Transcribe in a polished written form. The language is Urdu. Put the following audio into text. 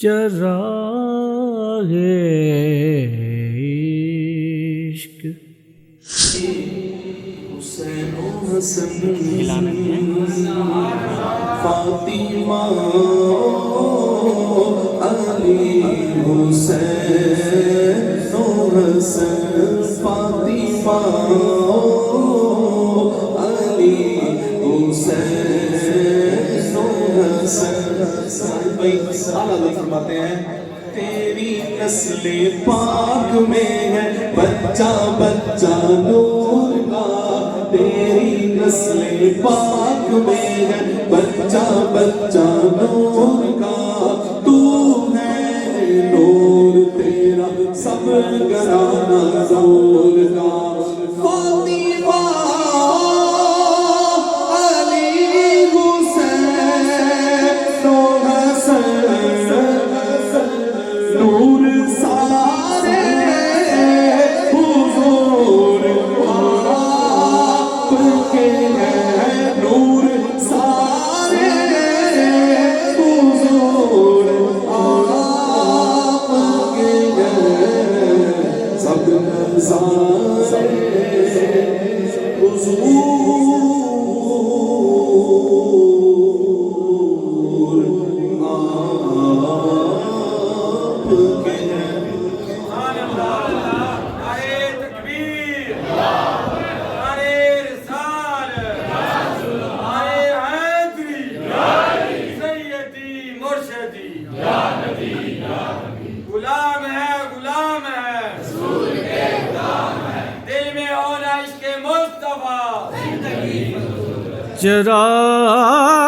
چراغ عشق حسین و حسن فاطمہ علی حسین و حسن فاطمہ علی حسین و حسن بھائی سالہ فرماتے ہیں تیری نسل پاک میں ہے بچہ بچہ نور کا تیری نسل پاک میں ہے بچہ بچہ نور کا تو ہے نور تیرا سب گھرانہ زور کا فاطمہ علی حسین و حسن نور سارے حضور آپ کے ہیں نور سارے حضور آپ کے ہیں سب نظارے حضور آپ کے ہیں غلام ہے غلام ہے دل میں ہونا عشق مصطفیٰ چراغ